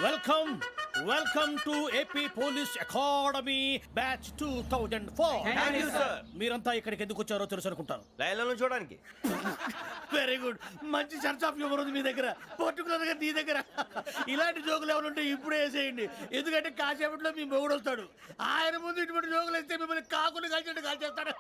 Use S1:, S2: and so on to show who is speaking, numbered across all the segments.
S1: Welcome welcome to AP police academy batch 2004. మీరంతా ఇక్కడికి ఎందుకు వచ్చారో తెలుసు అనుకుంటాను.
S2: లైన్లను చూడడానికి.
S1: Very good. మంచి చర్చ్ ఆఫ్ హ్యూమర్ ఉంది మీ దగ్గర, పర్టికులర్ గా నీ దగ్గర. ఇలాంటి జోకులు ఏమైనా ఉంటే ఇప్పుడే వేసేయండి, ఎందుకంటే కాసేపట్లో మీ మొగుడు వస్తాడు. ఆయన ముందు ఇటువంటి జోకులు వేస్తే మిమ్మల్ని కాకులు కాల్చేట్టు కాల్చేస్తాడు.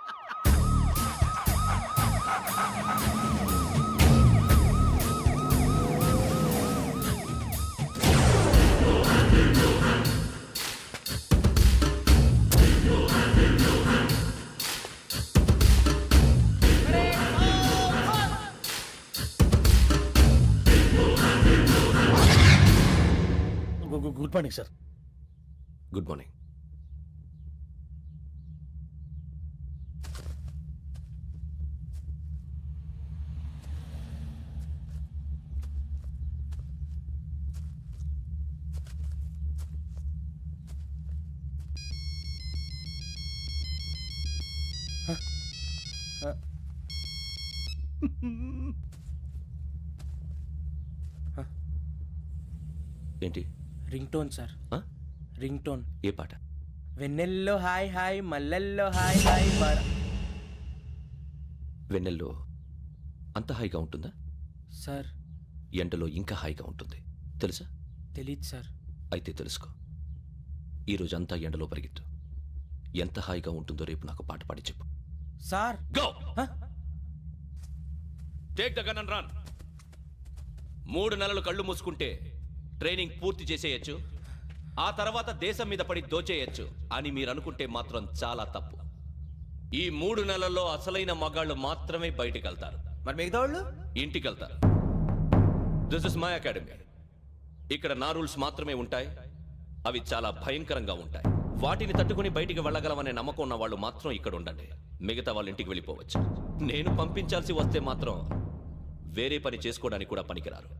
S1: Good morning sir.
S2: Good morning. ఏంటి?
S3: Ring tone sir. Ring tone.
S2: ఏ పాట?
S3: వెన్నెల్లో హాయ్ హాయ్ మల్లెల్లో హాయ్ హాయ్
S2: వెన్నెల్లో అంత హాయిగా ఉంటుందా
S3: సార్?
S2: ఎండలో ఇంకా హాయిగా ఉంటుంది తెలుసా?
S3: తెలీదు సార్.
S2: అయితే తెలుసుకో. ఈరోజు అంతా ఎండలో పరిగెత్తు. ఎంత హాయిగా ఉంటుందో రేపు నాకు పాట పాడి చెప్పు.
S3: Sir
S2: go. Take the gun and run. 3 నెలలు కళ్ళు మూసుకుంటే ట్రైనింగ్ పూర్తి చేసేయచ్చు, ఆ తర్వాత దేశం మీద పడి దోచేయచ్చు అని మీరు అనుకుంటే మాత్రం చాలా తప్పు. ఈ 3 నెలల్లో అసలైన మగాళ్ళు మాత్రమే బయటికి వెళ్తారు.
S3: మరి మిగతా వాళ్ళు
S2: ఇంటికి వెళ్తారు. This is my academy. ఇక్కడ నా రూల్స్ మాత్రమే ఉంటాయి. అవి చాలా భయంకరంగా ఉంటాయి. వాటిని తట్టుకుని బయటికి వెళ్ళగలమనే నమ్మకం ఉన్న వాళ్ళు మాత్రం ఇక్కడ ఉండండి. మిగతా వాళ్ళు ఇంటికి వెళ్ళిపోవచ్చు. నేను పంపించాల్సి వస్తే మాత్రం వేరే పని చేసుకోవడానికి కూడా పనికిరారు.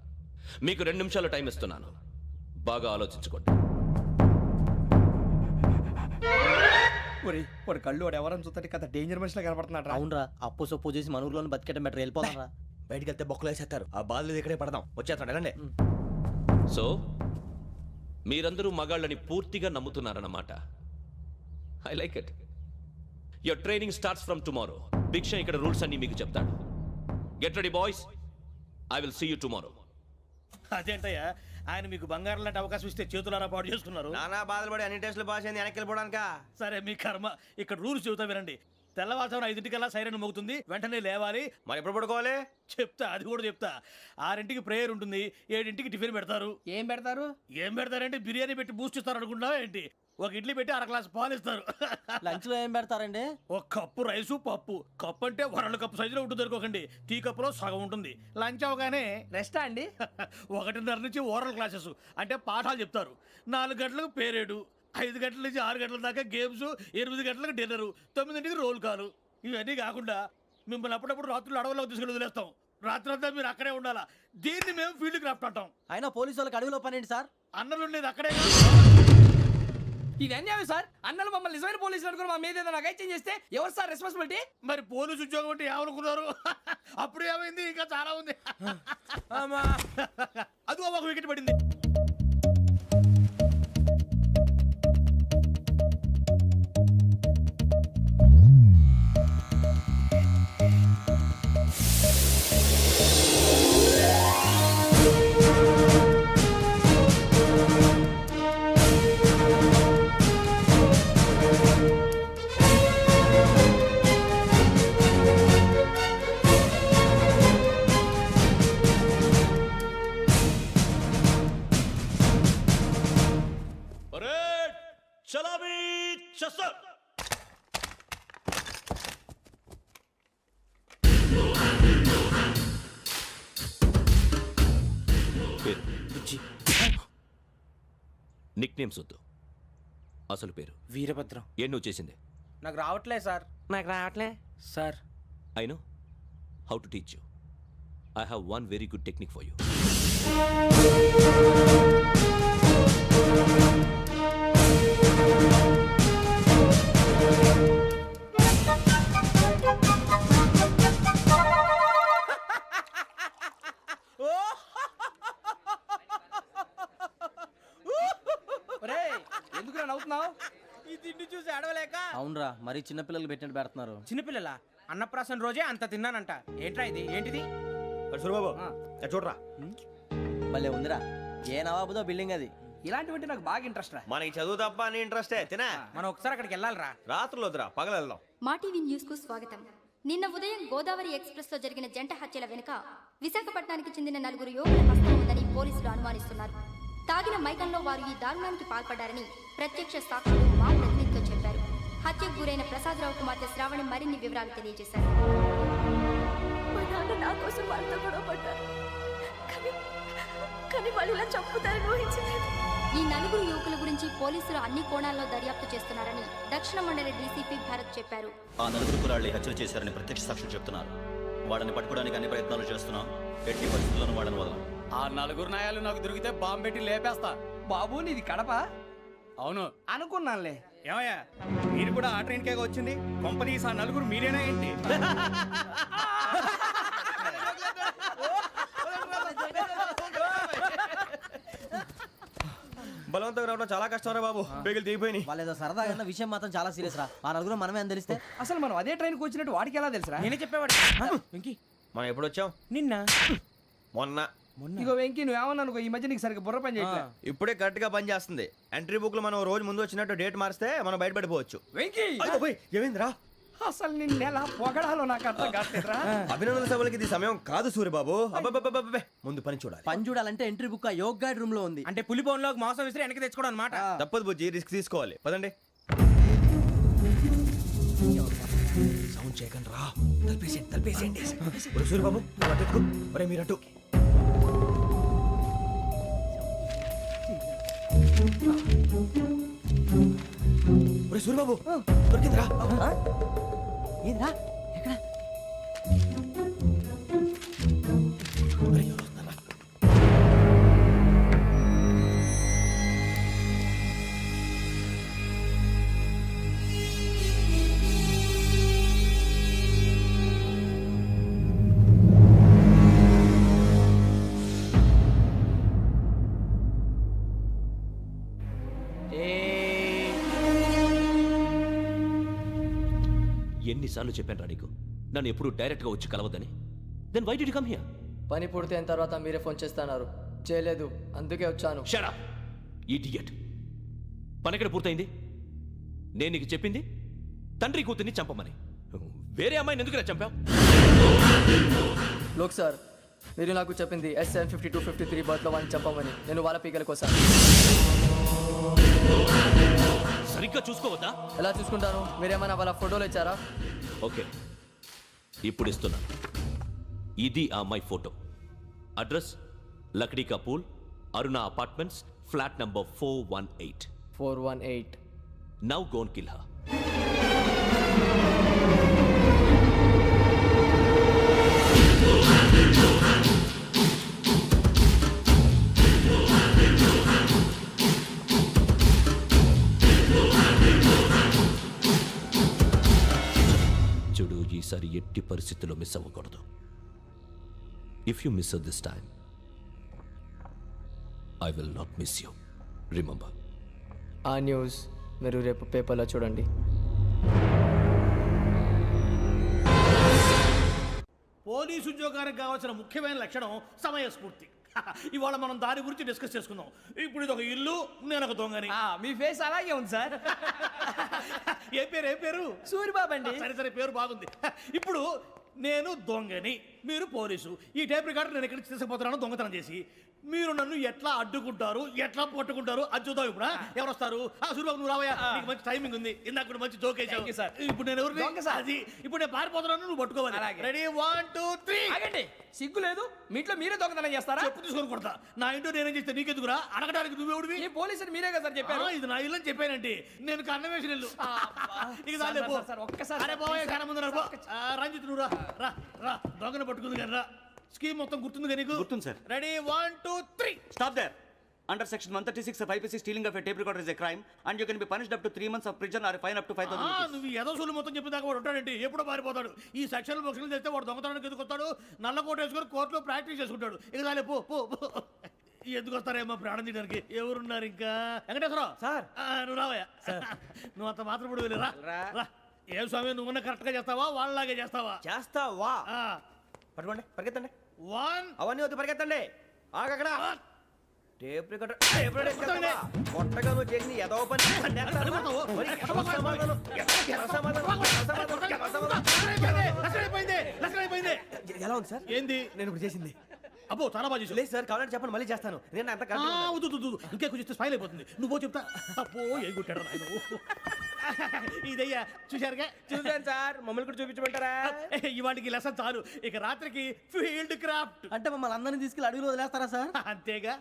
S2: మీకు 2 నిమిషాలు టైం ఇస్తున్నాను, బాగా ఆలోచించుకోండి.
S3: వాడు కళ్ళు వాడు ఎవరని చూస్తే కదా డేంజర్ మనిషిలో కనపడుతున్నాడు.
S4: అవునరా, అప్పు సొప్పు చేసి మన ఊర్లో బతికేట బెటర్. వెళ్ళిపోతారా?
S3: బయటికి వెళ్తే బొక్కలు వేసేస్తారు. ఆ బాధలు ఇక్కడే పడదాం. వచ్చేస్తాడు వెళ్ళండి.
S2: సో మీరందరూ మగాళ్ళని పూర్తిగా నమ్ముతున్నారన్నమాట. I like it. Your training starts from tomorrow. Bhiksha ఇక్కడ రూల్స్ అన్ని మీకు చెప్తాడు. Get ready boys, I will see you tomorrow.
S1: అదేంటయ్యా, ఆయన మీకు బంగారం లాంటి అవకాశం ఇస్తే చేతులారా పాటు చేసుకున్నారు.
S3: నానా బాధలు పడి అన్ని టెస్టులు పాస్ అయింది, వెనక్కి వెళ్ళిపోవడానికా?
S1: సరే మీ కర్మ. ఇక్కడ రూల్స్ చెబుతా వినండి. తెల్లవారుజామున 5 సైరన్ మోగుతుంది, వెంటనే లేవాలి.
S3: మరి ఎప్పుడు పడుకోవాలి?
S1: చెప్తా, అది కూడా చెప్తా. 6 ప్రేయర్ ఉంటుంది, 7 టిఫిన్ పెడతారు.
S4: ఏం పెడతారు?
S1: ఏం పెడతారంటే బిర్యానీ పెట్టి బూస్ట్ ఇస్తారు అనుకుంటున్నావా ఏంటి? ఒక ఇడ్లీ పెట్టి 1 గ్లాస్ పాలు ఇస్తారు.
S4: లంచ్ లో ఏం పెడతారండి?
S1: ఒక కప్పు రైసు పప్పు. కప్పు అంటే వరల్డ్ కప్పు సైజులో ఉంటుంది అనుకోకండి, టీ కప్పులో సగం ఉంటుంది. లంచ్ అవగానే
S4: రెస్టా అండి?
S1: 1:30 నుంచి ఓరల్ క్లాసెస్ అంటే పాఠాలు చెప్తారు. 4 గంటలకు పేరేడు, 5 గంటల నుంచి 6 గంటల దాకా గేమ్స్, 8 గంటలకు డిన్నరు, 9ంటికి రోల్ కాలు. ఇవన్నీ కాకుండా మిమ్మల్ని అప్పుడప్పుడు రాత్రులు అడవుల్లో తీసుకెళ్ళి వదిలేస్తాం. రాత్రి అంతా మీరు అక్కడే ఉండాలా. దీన్ని మేము ఫీల్డ్ క్రాఫ్ట్ అంటాం.
S4: అయినా పోలీసు వాళ్ళకి అడవిలో పని ఏంటి సార్?
S1: అన్నలు ఉండేది అక్కడే.
S4: ఇది అన్యాయం సార్. అన్నలు మమ్మల్ని నిజమైన పోలీసులు అనుకుని మా మీద ఏదైనా అగైత్యం చేస్తే ఎవరు సార్ రెస్పాన్సిబిలిటీ?
S1: మరి పోలీసు ఉద్యోగం అంటే ఏమనుకున్నారు? అప్పుడు ఏమైంది, ఇంకా చాలా ఉంది. అది ఒక వికెట్ పడింది.
S2: నిక్ నేమ్స్ వద్దు, అసలు పేరు.
S3: వీరభద్రం.
S2: ఏం నువ్వు చేసింది?
S3: నాకు రావట్లే సార్. నాకు రావట్లే sir.
S2: I know how to teach you. I have one very good technique for you.
S4: చూస్తున్నా అవుతున్నావు?
S3: ఈ తిండి చూసి అడవలేక. అవునరా, మరి చిన్నపిల్లలు పెట్టినట్టు పెడుతున్నారు.
S5: చిన్నపిల్లల అన్నప్రాసన రోజే అంత తిన్నానంట. ఏంట్రా ఇది? ఏంటిది?
S6: సూరిబాబు చూడరా,
S3: భలే ఉందిరా. ఏ నవాబుదో బిల్డింగ్ అది.
S4: ఇలాంటివంటే నాకు బాగా ఇంట్రెస్ట్ రా.
S6: మనకి చదువు తప్ప అని ఇంట్రెస్టే తినా.
S5: మనం ఒకసారి అక్కడికి వెళ్ళాలిరా.
S6: రాత్రులు వద్దురా, పగలు వెళ్దాం.
S7: మా టీవీ న్యూస్ కు స్వాగతం. నిన్న ఉదయం గోదావరి ఎక్స్ప్రెస్ లో జరిగిన జంట హత్యల వెనుక విశాఖపట్నానికి చెందిన 4 యువకుల హస్తం ఉందని పోలీసులు అనుమానిస్తున్నారు. తాగిన మైకంలో వారు ఈ దారుణానికి పాల్పడ్డారని ప్రత్యక్ష సాక్షులు మా ప్రతినిధితో చెప్పారు. హత్యకు గురైన ప్రసాదరావు కుమార్తె శ్రావణి మరిన్ని వివరాలు తెలియజేశారు.
S8: మా నాన్న నా కోసం వాళ్ళతో గొడవ పడ్డారు, కానీ వాళ్ళు ఇలా చంపుతారని ఊహించలేదు.
S7: ఈ 4 యువకుల గురించి పోలీసులు అన్ని కోణాల్లో దర్యాప్తు చేస్తున్నారని దక్షిణ మండలి డీసీపీ భరత్ చెప్పారు.
S9: ఆ 4 కురాళ్ళు హత్యలు చేశారని ప్రత్యక్ష సాక్షులు చెప్తున్నారు. వాళ్ళని పట్టుకోవడానికి అన్ని ప్రయత్నాలు చేస్తున్నాం. ఎట్టి పరిస్థితుల్లోనూ వాళ్ళని వదలం.
S5: ఆ 4 నాయాలు నాకు దొరికితే బాంబు పెట్టి లేపేస్తా.
S4: బాబు నీది కడప?
S5: అవును.
S4: అనుకున్నానులే.
S5: ఏమయ్యా, మీరు కూడా ఆ ట్రైన్ కేగా వచ్చింది? కంపెనీస్ ఆ 4 మీరేనా ఏంటి?
S6: బలవంతంగా రావడం చాలా కష్టం రా బాబు, పేగులు దిగిపోయినాయి.
S3: వాళ్ళు ఏదో సరదాగా అన్న విషయం మాత్రం చాలా సీరియస్ రా. ఆ నలుగురు మనమే అని తెలిస్తే.
S4: అసలు మనం అదే ట్రైన్కి వచ్చినట్టు వాడికి ఎలా తెలుసురా?
S5: నేనే చెప్పేవాడు. వెంకీ,
S6: మనం ఎప్పుడు వచ్చాం?
S5: నిన్న
S6: మొన్న.
S4: ఇగో వెంకీ నువ్వేమన్నా అనుకో, ఈ మధ్య నీకు సరిగ్గా బుర్ర పని చేయట్లే.
S6: ఇప్పుడే కరెక్ట్ గా పని చేస్తుంది. ఎంట్రీ బుక్ లో మనం రోజు ముందు వచ్చినట్టు డేట్ మారిస్తే మనం బయటపడిపోవచ్చు.
S4: వెంకీ
S6: ఏమైందిరా?
S4: అసలు నిన్న ఎలా పొగడాలో నాకు అర్థం కాట్లేదురా.
S6: అభినందన సభలకి ఇది సమయం కాదు సూరిబాబు. అబ్బబ్బబ్బబ్బబ్బే, ముందు పని చూడాలి.
S3: పని చూడాలంటే ఎంట్రీ బుక్ ఆ యోగ్ గైడ్ రూమ్ లో ఉంది.
S5: అంటే పులి బోన్లోకి మాంసం విసిరి వెనక్కి తెచ్చుకోవడం అనమాట.
S6: తప్పదు బుజ్జి, రిస్క్ తీసుకోవాలి. పదండి. సౌండ్ చేయకండి రా. తలపేసేయండి. సూరిబాబు నువ్వు అటు ఎత్తుకో. ఒరే మీరు అటు. ఒరే సూరిబాబు దొరికిందిరా.
S3: ఏంద్రా ఎక్కడ?
S6: ఒరే, ఎవరు వస్తున్నారా?
S2: ఎన్నిసార్లు చెప్పాను రా నీకు, నన్ను ఎప్పుడు డైరెక్ట్ గా వచ్చి కలవద్దని. Then why did you come here?
S10: పని పూర్తయిన తర్వాత మీరే ఫోన్ చేస్తున్నారు. చేయలేదు, అందుకే వచ్చాను.
S2: Shut up idiot. పని ఎక్కడ పూర్తయింది? నేను నీకు చెప్పింది తండ్రి కూతుర్ని చంపమని. వేరే అమ్మాయిని ఎందుకు చంపావు?
S10: లోక్ సార్, మీరు నాకు చెప్పింది S75253 బర్త్లో వాడిని చంపమని. నేను వాళ్ళ పీకల కోసం.
S2: సరిగ్గా చూసుకోవద్దా?
S10: ఎలా చూసుకుంటాను? మీరేమైనా వాళ్ళ ఫోటోలు ఇచ్చారా?
S2: ఓకే, ఇప్పుడు ఇస్తున్నా. ఇది ఆ అమ్మాయి photo. Address Lakdi కపూల్, Aruna apartments, flat number 418.
S10: 418.
S2: Now go and kill her. చూడు, ఈసారి ఎట్టి పరిస్థితుల్లో మిస్ అవ్వకూడదు. If you miss this time I will not miss you. Remember.
S10: ఆ న్యూస్ మీరు రేపు పేపర్లో చూడండి.
S1: పోలీసు ఉద్యోగానికి కావాల్సిన ముఖ్యమైన లక్షణం సమయస్ఫూర్తి. ఇవాళ మనం దాని గురించి డిస్కస్ చేసుకుందాం. ఇప్పుడు ఇది ఒక ఇల్లు, నేను ఒక దొంగని.
S4: మీ ఫేస్ అలాగే ఉంది సార్.
S1: ఏ పేరు?
S4: సూరిబాబు అండి.
S1: సరే పేరు బాగుంది. ఇప్పుడు నేను దొంగని, మీరు పోలీసు. ఈ టైప్ రికార్డు నేను ఎక్కడికి తీసుకుపోతున్నాను దొంగతనం చేసి. మీరు నన్ను ఎట్లా అడ్డుకుంటారు, ఎట్లా పట్టుకుంటారు అది చూద్దాం. ఇప్పుడు ఎవరు వస్తారు? సూరిబాబు నువ్వు రావయ్యా, నీకు మంచి టైమింగ్ ఉంది. ఇందాక కూడా మంచి జోక్ వేసావు సార్. ఇప్పుడు నేను ఎవరు? అది ఇప్పుడు నేను పారిపోతున్నాను, నువ్వు పట్టుకోవాలి. రెడీ 1 2 3.
S4: ఆగండి, సిగ్గు లేదు? మీ ఇంట్లో మీరే దొంగతనం చేస్తారా?
S1: చెప్పు తీసుకొని కొడతా. నా ఇంట్లో నేనేం చేస్తే నీకెందుకురా? అడగడానికి నువ్వెవడివి?
S4: ఈ పోలీసులు మీరే కదా సార్ చెప్పారు.
S1: ఇది నా ఇల్లు అని చెప్పానండి. నేను కన్నం వేసిన ఇల్లు. ఇక చాలే పో.
S4: ఒక్కసారి
S1: అరే పోయే కన్న ముందు రంజిత్ నువ్వు రా రా. దొంగను పట్టుకుంది కానీ రా. స్కీమ్ మొత్తం గుర్తుంది కానీ నీకు?
S9: గుర్తుంది sir.
S1: Ready 1 2 3.
S9: Stop there. Under section 136 of IPC, stealing of a tape recorder is a crime and you can be punished up to 3 months of prison or a fine up to 5,000 rupees.
S1: నువ్వు ఏదో సొల్లు మొత్తం చెప్పిన దాకా వాడు ఉంటాడండి. ఎప్పుడో పారిపోతాడు. ఈ సెక్షన్లు బొక్షన్లు చేస్తే వాడు దొంగతనానికి ఎదుకొస్తాడు. నల్ల కోట వేసుకొని కోర్టులో ప్రాక్టీస్ చేసుకుంటాడు. ఇక చాలే పో. ఎందుకు వస్తారేమో ప్రాణం తీయడానికి ఎవరున్నారు ఇంకా వెంకటేశ్వరరావు
S3: సార్.
S1: నువ్వు రావయ్యా నువ్వు అంత మాత్రం ఇప్పుడు వెళ్ళి రా ఏం స్వామి నువ్వున్న కరెక్ట్ గా చేస్తావా వాళ్ళలాగే చేస్తావా
S3: చేస్తావా పట్టుకోండి పరిగెత్తండి
S1: 1
S3: అవన్నీ వద్దు పరిగెత్తండి ఆగక్కడ టేప్ రికార్డర్ కొట్టగా నువ్వు చేసి ఏదో పని ఎలా ఉంది సార్
S1: ఏంది
S3: నేను ఇప్పుడు చేసింది
S1: అబ్బో చాలా బాగా చేసావు.
S3: లేదు సార్ కావాలంటే చెప్పండి మళ్ళీ చేస్తాను నేను అంత
S1: ఇంకే కొంచెం స్మైల్ అయిపోతుంది నువ్వు చెప్తా అబ్బో ఏ కొట్టాడు నాయన ఇదయ్యా చూశారుగా
S3: చూసాను సార్ మమ్మల్ని కూడా చూపించమంటారా
S1: ఇవాటికి లెసన్ చాలు ఇక రాత్రికి ఫీల్డ్ క్రాఫ్ట్
S3: అంటే మమ్మల్ని అందరినీ తీసుకెళ్ళి అడుగులు వదిలేస్తారా సార్
S1: అంతేగా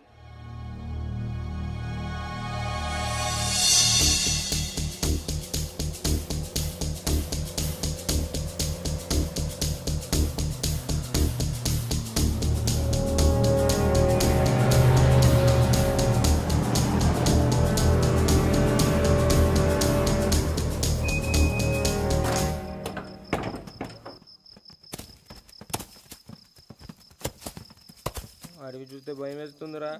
S3: అడిగి చూస్తే భయం వేస్తుందిరా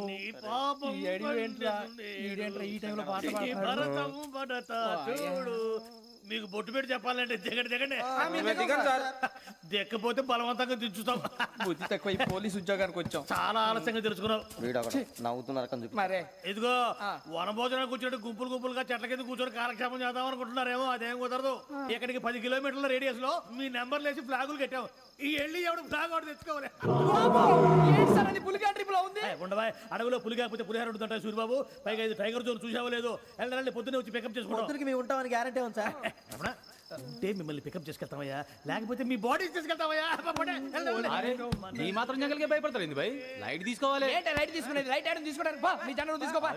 S1: నీ పాపం
S4: ఈడేంట్రా ఈ టైంలో పాట
S1: ఈ
S4: పాడతాడు?
S1: భరతము భరత చూడు మీకు బొట్టు పెట్టి చెప్పాలంటే దిగండి దిగండి దిక్కపోతే బలవంతంగా దించుతాం
S4: బుద్ధి తక్కువ ఈ పోలీస్ ఉద్యోగానికి వచ్చాం.
S1: చాలా ఆలస్యంగా తెలుసుకున్నావు
S3: నవ్వుతున్నారు
S4: మరే
S1: ఇదిగో వనభోజనానికి కూర్చొని గుంపులు గుంపులుగా చెట్ల కింద కూర్చొని కాలక్షేపం చేద్దాం అనుకుంటున్నారేమో అదేం కుదరదు ఇక్కడికి 10 కిలోమీటర్ల రేడియస్ లో మీ నెంబర్ లేసి ఫ్లాగులు కట్టాం ఈ వెళ్ళి ఎవడు ఫ్లాగ్ ఒకటి తెచ్చుకోవాలి
S4: ఏంటి సార్ అని పులిగా ట్రిప్ లో ఉంది?
S1: ఉండవా అడవిలో పులి కాకపోతే పులిహార ఉంటుంటాయి సూర్యబాబు పైగా ఇది టైగర్ జోన్ చూసావో లేదో వెళ్ళాలంటే పొద్దున్నే వచ్చి పికప్ చేసుకుంటాం
S3: మేము ఉంటామని గ్యారంటీ ఉంది సార్
S1: రమణ, అంటే మిమ్మల్ని పికప్ చేసుకెళ్తామయ్యా లేకపోతే మీ బాడీ తీసుకెళ్తామయ్యా
S5: ఈ మాత్రం జంగల్కే భయపడతారు ఏంది భయ్ లైట్ తీసుకోవాలి
S4: ఏంటి లైట్ తీసుకునేది? లైట్ ఆడని తీసుకోవడానికి బా నీ జనరు తీసుకోబా.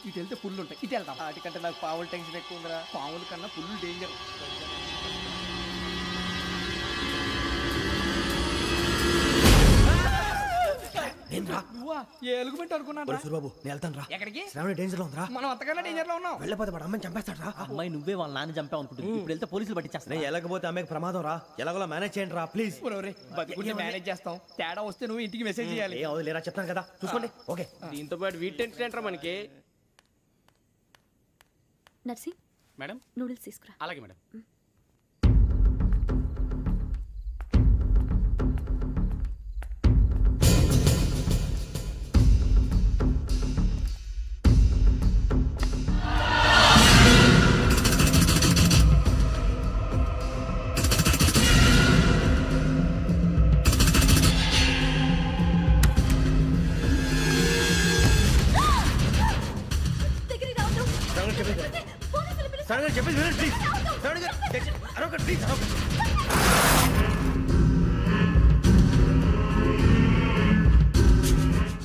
S4: ఇటు వెళ్తే పుల్లు ఉంటాయి, ఇటు వెళ్తాం.
S3: వాటికంటే నాకు పావులు టెన్షన్ ఎక్కువ ఉందిరా
S4: పాముల కన్నా పుల్లు డేంజర్. నువ్వా ఏ ఎలుగుబెట్టి అనుకున్నాను.
S3: సూర్బాబు నేను వెళ్తాను రా
S4: ఎక్కడికి?
S3: శ్రావణి డేంజర్ లో ఉందిరా
S4: మనం అంతకన్నా డేంజర్ లో ఉన్నాం.
S3: వెళ్ళపోతే వాడు అమ్మని చంపేస్తాడు రా
S10: అమ్మాయి నువ్వే వాళ్ళ నాన్న చంపావు అనుకుంటుంది ఇప్పుడు వెళ్తే పోలీసులు పట్టించేస్తా
S3: నేను వెళ్ళకపోతే అమ్మాయికి ప్రమాదం రా ఎలాగోలా మేనేజ్ చేయండి రా ప్లీజ్
S4: బతికుంటే మేనేజ్ చేస్తాం. తేడా వస్తే నువ్వు ఇంటికి మెసేజ్ చేయాలి.
S3: ఏ అవదు లేరా చెప్తాను కదా చూసుకోండి ఓకే
S10: దీంతో పాటు వీటి టెన్షన్ మనకి
S8: నర్సి
S5: మేడం
S8: నూడిల్స్ తీసుకురా.
S5: అలాగే మేడం
S3: శ్రావణి చెప్పేసి వినండి ప్లీజ్ శ్రావణి గారు అరొకటి ప్లీజ్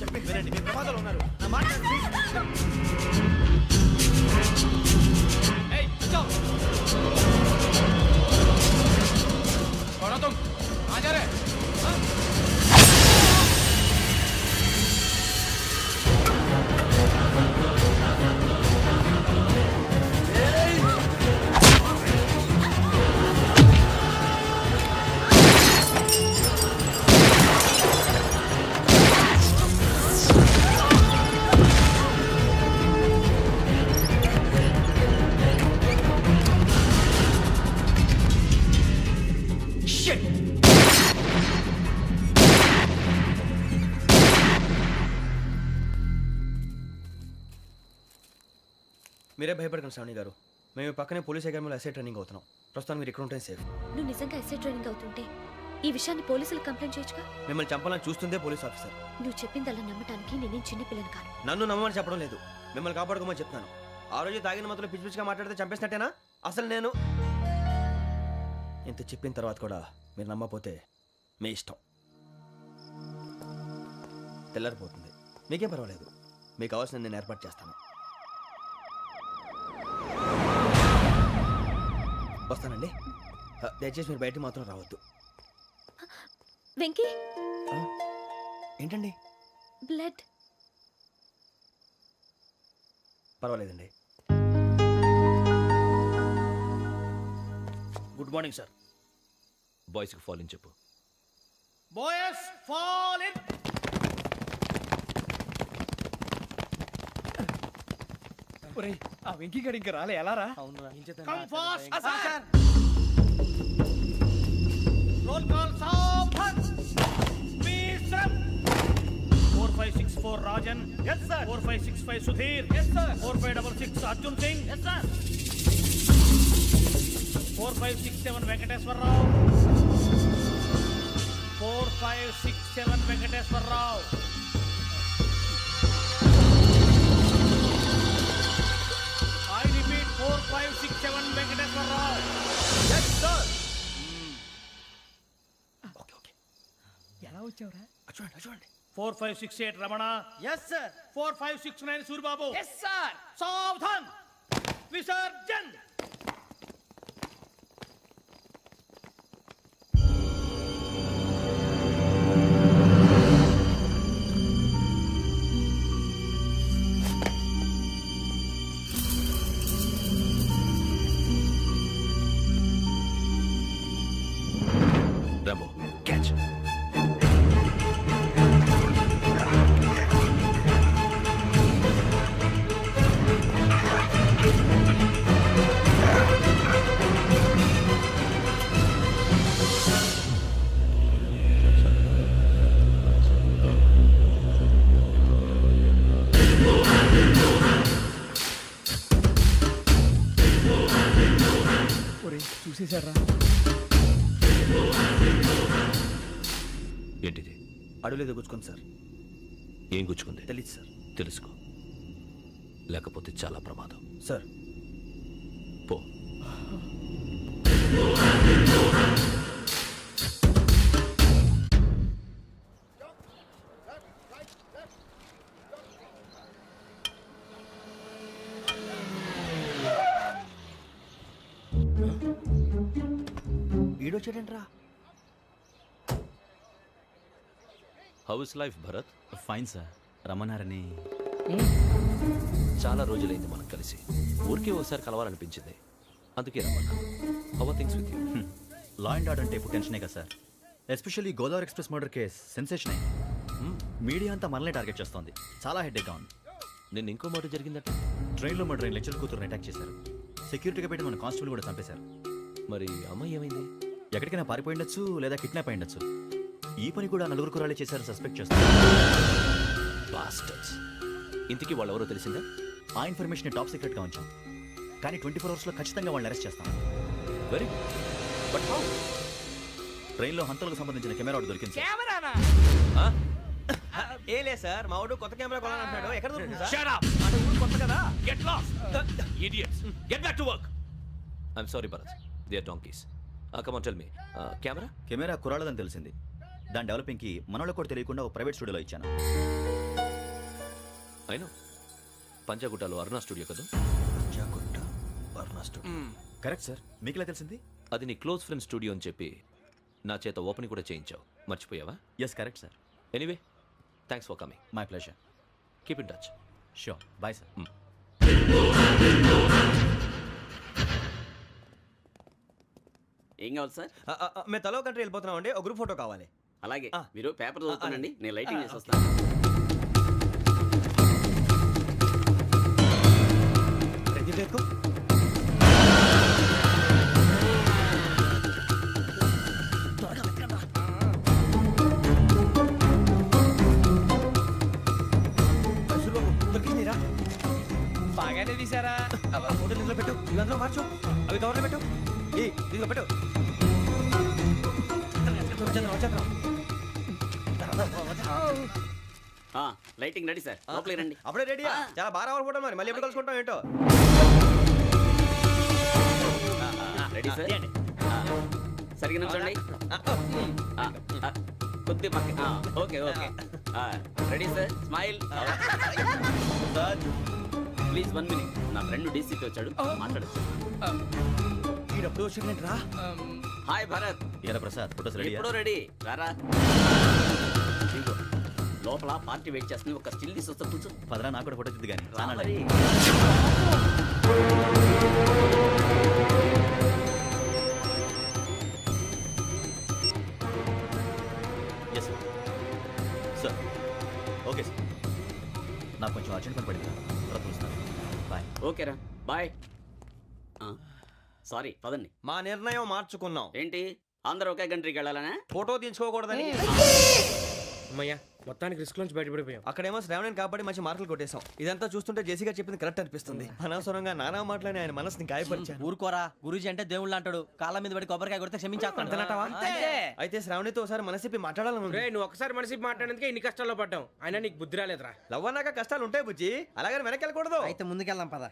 S3: చెప్పేసి వినండి మీ ప్రమాదాలు ఉన్నారు నా మాట ప్లీజ్ మీరే భయపడకండి శ్రావణి గారు మేము పక్కనే పోలీస్ అకాడమీలో ఎస్ఐ ట్రైనింగ్ అవుతున్నాం ప్రస్తుతం మీరు ఇక్కడ ఉంటే సేఫ్
S8: నువ్వు నిజంగా ఎస్ఐ ట్రైనింగ్ అవుతుంటే ఈ విషయాన్ని పోలీసులకు కంప్లైంట్ చేయొచ్చుగా.
S3: మిమ్మల్ని చంపాలని చూస్తుందే పోలీస్ ఆఫీసర్
S8: నువ్వు చెప్పిందల్లా నమ్మటానికి నేనేం చిన్న పిల్లని కాను.
S3: నన్ను నమ్మమని చెప్పడం లేదు మిమ్మల్ని కాపాడుకోమని చెప్తాను ఆ రోజు తాగిన మాత్రం పిచ్చి పిచ్చిగా మాట్లాడితే చంపేసినట్టేనా అసలు నేను ఇంత చెప్పిన తర్వాత కూడా మీరు నమ్మపోతే మీ ఇష్టం తెల్లారిపోతుంది మీకేం పర్వాలేదు మీకు కావాల్సిన నేను ఏర్పాటు చేస్తాను వస్తానండి దయచేసి మీరు బయటికి మాత్రం రావద్దు
S8: వెంకీ
S3: ఏంటండి
S8: బ్లడ్.
S3: పర్వాలేదండి
S1: గుడ్ మార్నింగ్ సార్
S2: బాయ్స్కి ఫాలోని చెప్పు
S1: బాయ్స్ ఫాల్ ఇన్.
S5: ఒరేయ్ ఆ వెంకీ గడి ఇంకా రాలే ఎలా రా?
S1: Come fast sir. Roll call సావధాన్. విశ్రామ్. 4564 Rajan. yes sir. 4565 Sudheer. yes sir. 4566 Arjun Singh. yes sir. 4567 Venkateswararao. 4567 Venkateswararao. I repeat 4567 Venkateswararao.
S3: yes sir.
S5: ఎలా వచ్చావురా?
S6: చూడండి చూడండి
S1: 4568 Ramana.
S3: yes sir.
S1: 4569 Suribabu.
S4: Yes sir.
S1: సావధాన్. విసర్జన్.
S2: Rambo catch.
S5: ఒరేయ్ చూసేశారా?
S2: ఏంటిది?
S3: అడుగులేదు గుచ్చుకోండి సార్.
S2: ఏం గుచ్చుకుంది?
S3: తెలీదు సార్.
S2: తెలుసుకో, లేకపోతే చాలా ప్రమాదం.
S3: సార్
S2: పో.
S3: ఈడొచ్చాడంట్రా.
S2: How is life Bharat?
S9: Fine sir. రమ్మన్నారని.
S2: చాలా రోజులైంది మనం కలిసి. ఊరికే ఒకసారి కలవాలనిపించింది, అందుకే రమ్మన్నా. How are things with you?
S9: Law and order అంటే ఇప్పుడు టెన్షనే కదా సార్. Especially Godavari express murder case sensation అయింది. మీడియా అంతా మనల్ని టార్గెట్ చేస్తోంది. చాలా హెడ్ఏక్గా ఉంది.
S2: నిన్న ఇంకో మాట జరిగిందట.
S9: ట్రైన్లో మా ట్రైన్ లెక్చర్ కూతురుని అటాక్ చేశారు. సెక్యూరిటీగా పెట్టి మన కానిస్టేబుల్ కూడా చంపేశారు.
S2: మరి అమ్మాయి ఏమైంది?
S9: ఎక్కడికైనా పారిపోయి ఉండొచ్చు, లేదా కిడ్నాప్ అయి ఉండొచ్చు. ఈ పని కూడా నలుగురు కురాలే చేశారు సస్పెక్ట్ చేస్తారు.
S2: బాస్టర్స్. ఇంతకీ వాళ్ళు ఎవరో తెలిసిందా?
S9: ఆ ఇన్ఫర్మేషన్ టాప్ సీక్రెట్గా ఉంచాం, కానీ 24 అవర్స్లో ఖచ్చితంగా వాళ్ళని అరెస్ట్ చేస్తాం.
S2: Very but how?
S9: ట్రైన్లో హంతలకు సంబంధించిన కెమెరా ఒకటి దొరికింది సార్.
S4: కెమెరానా?
S3: ఏ లే సార్, మా వాడు కొత్త కెమెరా కొనాలంటున్నాడు. ఎక్కడ దొరుకుతుంది సార్?
S2: Shut up!
S3: అంటే ఊరు కొత్త కదా.
S2: Get lost! Idiots! Get back to work! I'm sorry, Bharat. They are donkeys. Come on, tell me. Camera?
S9: Camera కురాలదని తెలిసింది. దాని డెవలపింగ్కి మనోళ్ళకి కూడా తెలియకుండా ఒక ప్రైవేట్ స్టూడియోలో ఇచ్చాను.
S2: I know. పంజాగుట్టలో అరుణా స్టూడియో కదా?
S9: Correct sir. మీకు ఎలా తెలిసింది?
S2: అది నీ క్లోజ్ ఫ్రెండ్ స్టూడియో అని చెప్పి నా చేత ఓపెన్ కూడా చేయించావు. మర్చిపోయావా?
S9: Yes correct sir.
S2: Anyway, thanks for coming.
S9: My pleasure.
S2: Keep in touch.
S9: Sure. Bye sir.
S11: ఏం కావాలి సార్?
S3: మేము తలో కంట్రీ వెళ్ళిపోతున్నాం అండి. ఒక గ్రూప్ ఫోటో కావాలి.
S11: అలాగే, మీరు పేపర్ చదువుతానండి, నేను లైటింగ్ చేసి వస్తాను.
S4: బాగానే తీసారా?
S3: ఫోటో ఇందులో పెట్టు, ఇవి అందులో మార్చు, అవి కవర్లో పెట్టు. ఇదిగో పెట్టు.
S11: లైటింగ్ రెడీ సార్, లోపలికి రండి.
S3: అప్పుడే రెడీయా? చాలా బాగా రావాలి ఫోటో. మరి మళ్ళీ ఎప్పుడు కలుసుకుంటాం ఏంటో.
S11: Ready sir. సరిగ్గా నిల్చోండి. కొద్ది పక్క. Okay okay. Ready sir. Smile. Please 1 minute. నా ఫ్రెండ్ డీసీకి వచ్చాడు, మాట్లాడచ్చు.
S3: ఈడప్పుడు వచ్చిందంటరా.
S11: హాయ్ భరత్.
S9: ఏరా ప్రసాద్, ఫోటోస్ రెడీ?
S11: ఎప్పుడో రెడీ. రారా. లోపల పార్టీ వెయిట్ చేస్తుంది, ఒక స్టిల్ తీసి వస్తా కూర్చో.
S9: పదరా, నాకు కూడా ఫోటో తిద్ది కానీ.
S11: మరి.
S9: సార్ ఓకే సార్ నాకు కొంచెం అర్జెంట్ పని పడింది తర్వాత చూస్తాను బాయ్.
S11: ఓకేరా బాయ్. సారీ పదండి.
S3: మా నిర్ణయం మార్చుకున్నాం.
S11: ఏంటి అందరూ ఒకే కంట్రీకి వెళ్ళాలనే?
S3: ఫోటో తీసుకోకూడదని.
S5: అమ్మయ్యా మొత్తానికి రిస్క్ నుంచి బయటపడిపోయాం.
S3: అక్కడేమో శ్రావణిని కాబట్టి మంచి మార్కులు కొట్టేశాం. ఇదంతా చూస్తుంటే జేసీగా చెప్పింది కరెక్ట్ అనిపిస్తుంది. అనవసరంగా నానా మాటలని ఆయన మనసుని గాయపరిచారు.
S6: ఊరుకోరా గురూజీ అంటే దేవుళ్ళు అంటాడు. కాళ్ళ మీద పడి కొబ్బరికాయ కొడితే క్షమించేస్తాను.
S3: అయితే శ్రావణితో ఒకసారి మనసిప్పి మాట్లాడాలను.
S5: రే నువ్వు ఒకసారి మనిషి మాట్లాడేందుకే ఇన్ని కష్టాల్లో పడ్డాం. అయినా నీకు బుద్ధి రాలేదురా.
S3: లవ్ అన్నాక కష్టాలు ఉంటాయి బుజ్జి, అలాగని వెనక్కి వెళ్ళకూడదు.
S6: అయితే ముందుకెళ్దాం పద.